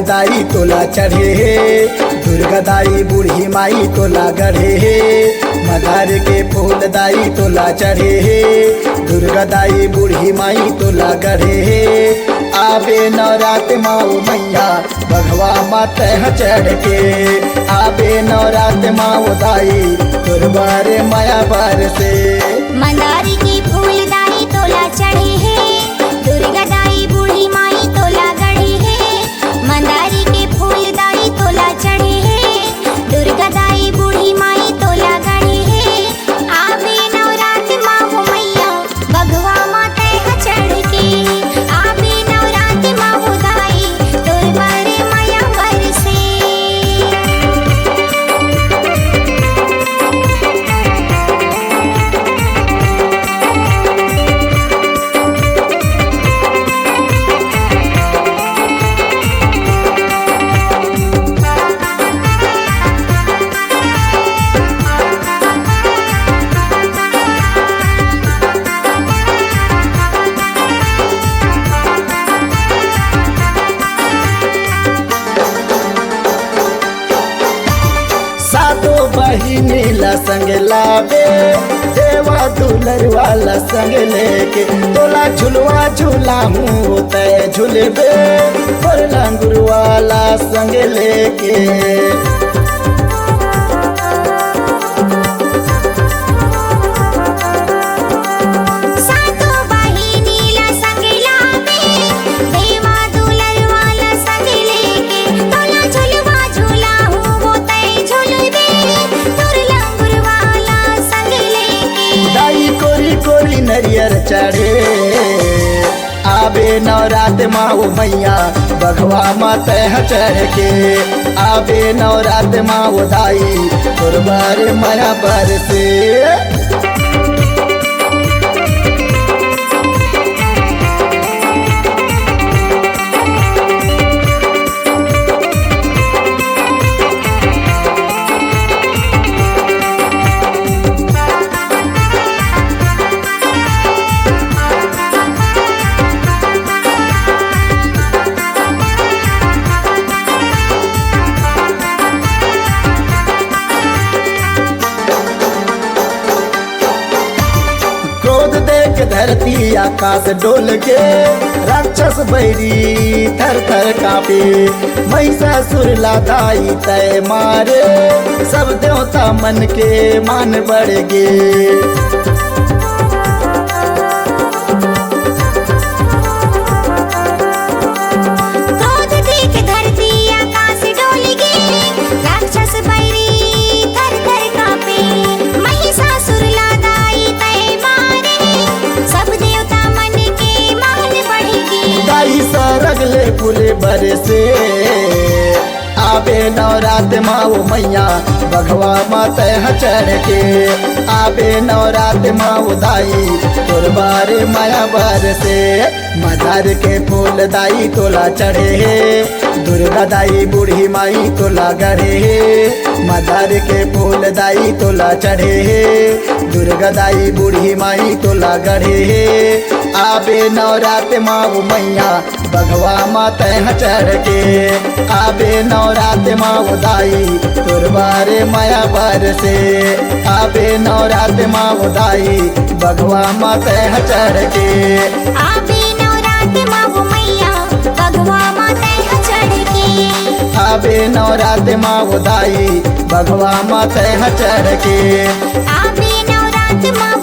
दाई तोला चढ़े हे, दुर्गा दाई बूढ़ी माई तोला गढ़े हे। मदार के फूल दाई तोला चढ़े हे, दुर्गा दाई बूढ़ी माई तोला गढ़े हे। आबे नवरात माओ मैया बघवा मात चढ़ के, आबे नवरात माओ दाई तुरबारे माया बार से। मंदारी की फूल दाई तोला चढ़े है, दुर्गा दाई बूढ़ी माई तोला गढ़ी है। मंदारी के फूल दाई तोला चढ़े है, दुर्गा दाई बूढ़ी माई तोला गढ़ी है। आवे नवरात माओ मैया बघवा माते चढ़ के, आवे नवरात माओ दाई तुरबारे माया बर से। सातो बहिनी ला संग लावे, देवा दुलर वाला संग लेके। तोला झुलवा झूला हूँ तय झुलबे, और लंगुर वाला संग लेके। सातो बहिनी ला संग लावे, देवा दुलर वाला संग लेके। तोला झुलवा झूला हूँ वो तय झुलबे, तुर लंगुर वाला संग लेके। दाई कोरी कोरी नरियर चढ़े, आबे नवरात माओ मैया बघवा मात चढ़ के। आबे नवरात माओ दाई तुरबार माया पर से। क्रोध देख धरती आकाश डोल के, राक्षस बैरी थर थर कापे। महिषासुर लादाई तय मारे, सब देवता मन के मान बढ़ गे। क्रोध देख धरती आकाश डोल गे, राक्षस बैरी थर थर कापे। महिषासुर लादाई तय मारे, सब देवता मन के मान बढ़ेगी। दाई सरगले फूले बरसे, आबे नवरात माओ मैया बघवा मात चढ़ के। आबे नवरात माओ दाई तुरबारे माया बर से। मदार के फूल दाई तोला चढ़े हे, दुर्गा दाई बूढ़ी माई तोला गढ़े हे। मदार के फूल दाई तोला चढ़े हे, दुर्गा दाई बूढ़ी माई तोला गढ़े हे। आबे नवरात माओ मैया बघवा मात चढ़ के। आबे नवरात माओ दाई तुरबारे माया बर से। आबे नवरात माओ दाई बघवा मात चढ़ के। आवे नवरात माओ मैया बघवा माते चढ़ के, आबे नवरात माओ दाई बघवा मात चढ़ के। आवे नवरात माओ